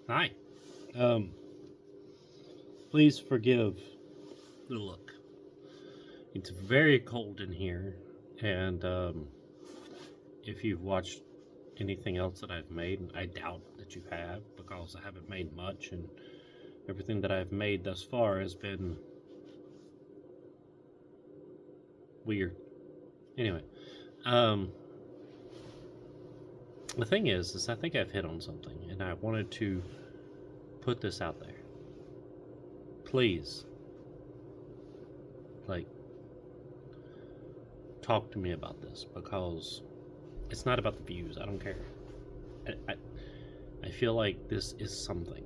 Hi. Um, Please forgive the look. It's very cold in here, and if you've watched anything else that I've made, I doubt that you have because I haven't made much, and everything that I've made thus far has been weird. Anyway, um, the thing is I think I've hit on something, and I wanted to put this out there. Please, like, talk to me about this because it's not about the views. I don't care. I, I feel like this is something.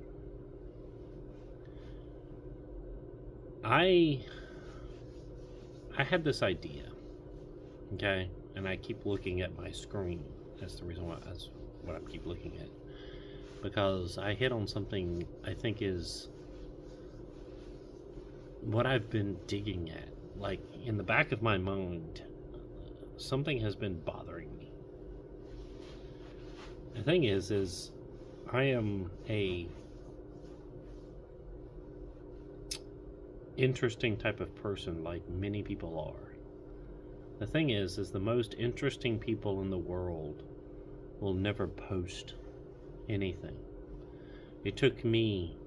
I I had this idea, okay, and I keep looking at my screen. That's the reason why. That's what I keep looking at because I hit on something I think is what I've been digging at. Like in the back of my mind, something has been bothering me. The thing is I am a interesting type of person, like many people are. The thing is the most interesting people in the world will never post anything. It took me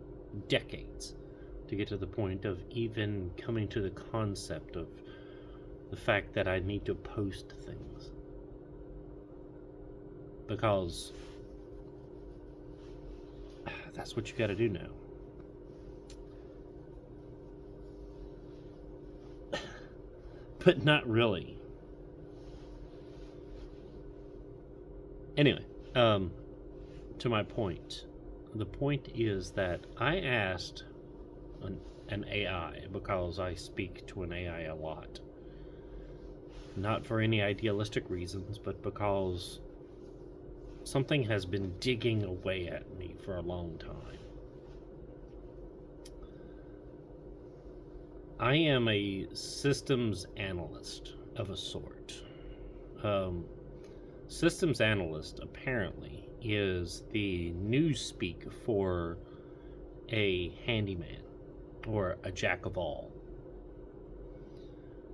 decades to get to the point of even coming to the concept of the fact that I need to post things. Because that's what you gotta do now. But not really. Anyway, um, to my point. The point is that I asked an AI because I speak to an AI a lot. Not for any idealistic reasons, but because something has been digging away at me for a long time. I am a systems analyst of a sort. Um, Systems analyst apparently is the newspeak for a handyman or a jack of all.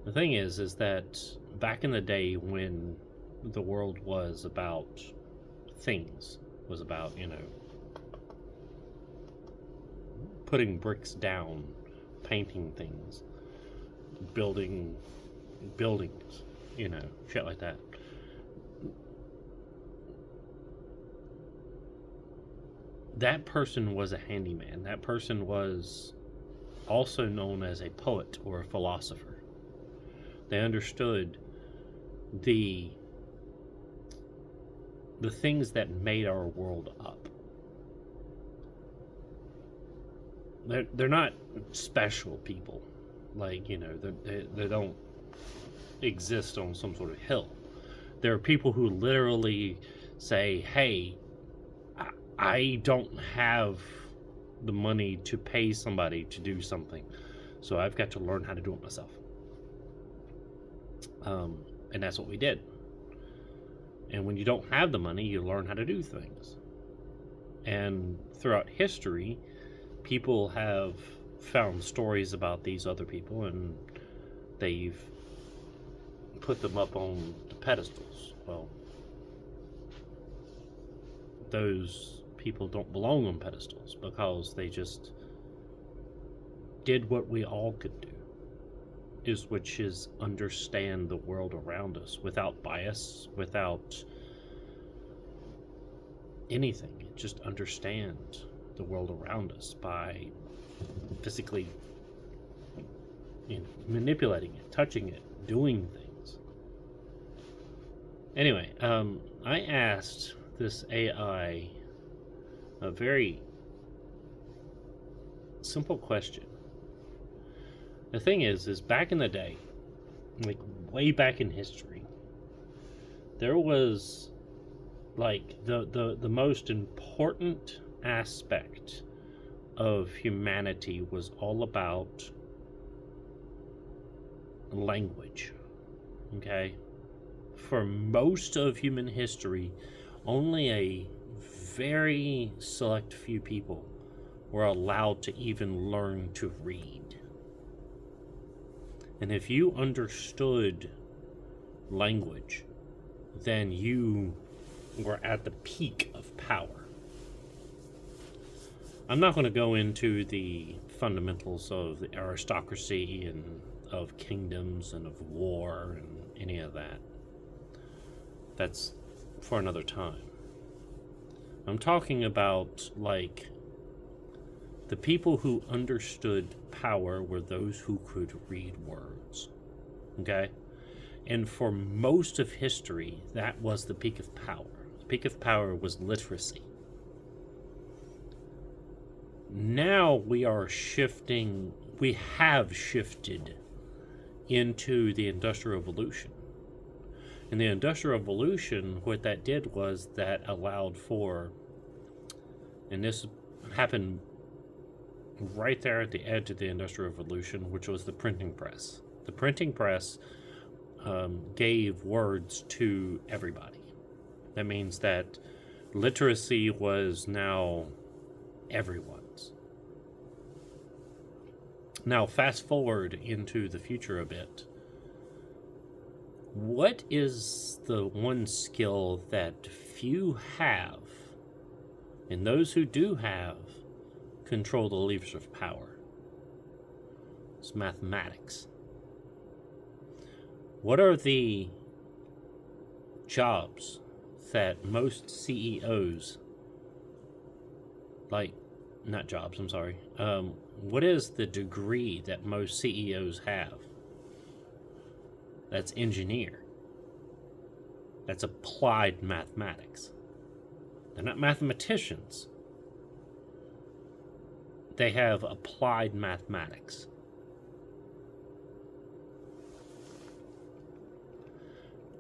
The thing is that back in the day when the world was about things, was about, putting bricks down, painting things, building buildings, shit like that. That person was a handyman. That person was also known as a poet or a philosopher. They understood the the things that made our world up. They're not special people, like they don't exist on some sort of hill. There are people who literally say, "Hey, I don't have the money to pay somebody to do something, so I've got to learn how to do it myself." And that's what we did. And when you don't have the money, you learn how to do things. And throughout history, people have found stories about these other people and they've put them up on the pedestals. Well, those people don't belong on pedestals because they just did what we all could do, which is understand the world around us without bias, without anything. Just understand the world around us by physically, manipulating it, touching it, doing things. Anyway, I asked this AI a very simple question. The thing is back in the day, like way back in history, there was like the most important aspect of humanity was all about language. Okay? For most of human history, only a very select few people were allowed to even learn to read. And if you understood language, then you were at the peak of power. I'm not going to go into the fundamentals of the aristocracy and of kingdoms and of war and any of that. That's for another time. I'm talking about, like, the people who understood power were those who could read words. Okay? And for most of history, that was the peak of power. The peak of power was literacy. Now we have shifted into the Industrial Revolution. And the Industrial Revolution, what that did was that allowed for, and this happened right there at the edge of the Industrial Revolution, which was the printing press. The printing press gave words to everybody. That means that literacy was now everyone's. Now, fast forward into the future a bit. What is the one skill that few have, and those who do have, control the levers of power? It's mathematics. What are the jobs that most CEOs, what is the degree that most CEOs have? That's engineer. That's applied mathematics. They're not mathematicians. They have applied mathematics.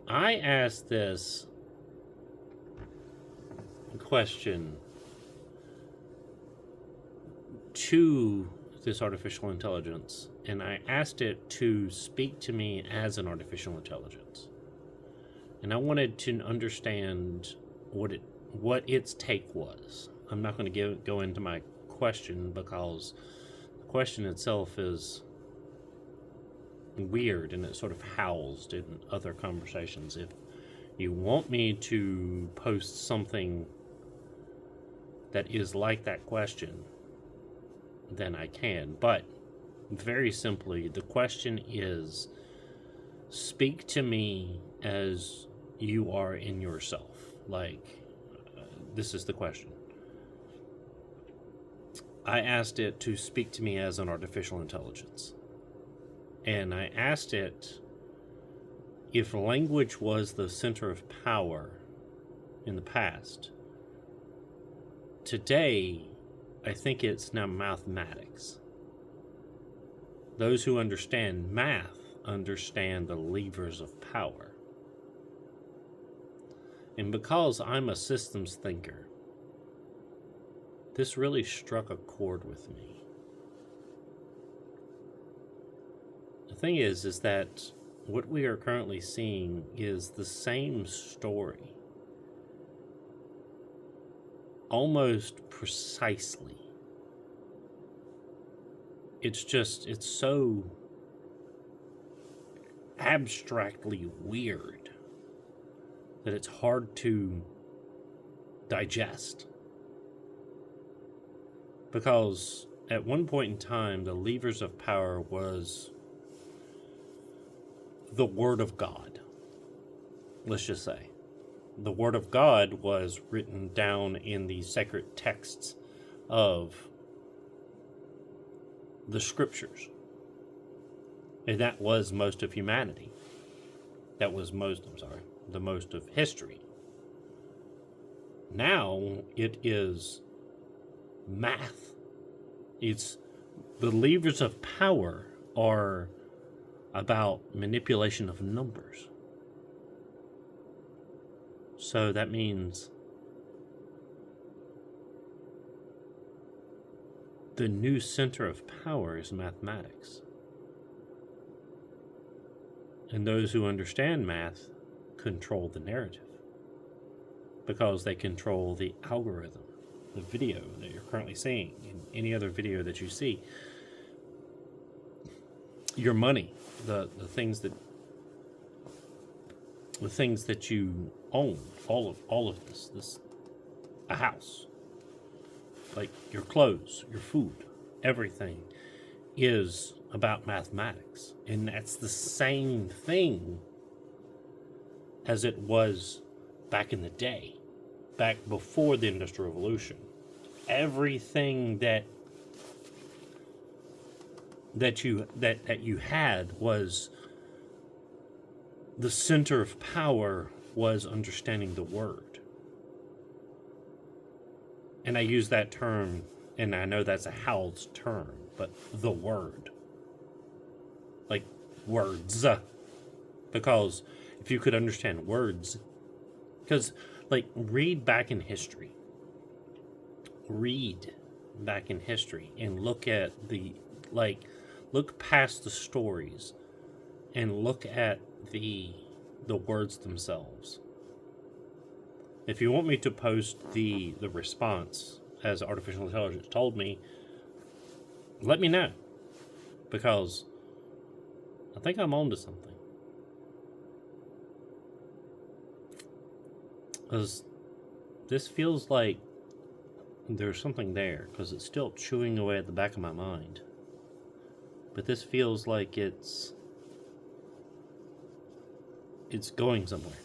I asked this question to this artificial intelligence, and I asked it to speak to me as an artificial intelligence. And I wanted to understand what its take was. I'm not going to go into my question because the question itself is weird and it's sort of housed in other conversations. If you want me to post something that is like that question, then I can. But very simply, the question is, speak to me as you are in yourself. This is the question. I asked it to speak to me as an artificial intelligence. And I asked it if language was the center of power in the past. Today, I think it's now mathematics. Those who understand math understand the levers of power. And because I'm a systems thinker, this really struck a chord with me. The thing is that what we are currently seeing is the same story, almost precisely. It's so abstractly weird that it's hard to digest. Because at one point in time, the levers of power was the Word of God. Let's just say. The Word of God was written down in the sacred texts of the Scriptures. And that was most of humanity. That was the most of history. Now it is math. It's the levers of power are about manipulation of numbers. So that means the new center of power is mathematics. And those who understand math control the narrative. because they control the algorithm, the video that you're currently seeing, and any other video that you see. Your money, the things that you own, all of this, a house, like your clothes, your food, everything is about mathematics, and that's the same thing as it was back in the day, back before the Industrial Revolution. Everything that you had was the center of power was understanding the word. And I use that term, and I know that's a Howell's term, but the word. Like words. Because if you could understand words, because like read back in history and look at look past the stories and look at the words themselves. If you want me to post the response as artificial intelligence told me, let me know, because I think I'm on to something. Because this feels like there's something there, because it's still chewing away at the back of my mind. But this feels like it's going somewhere.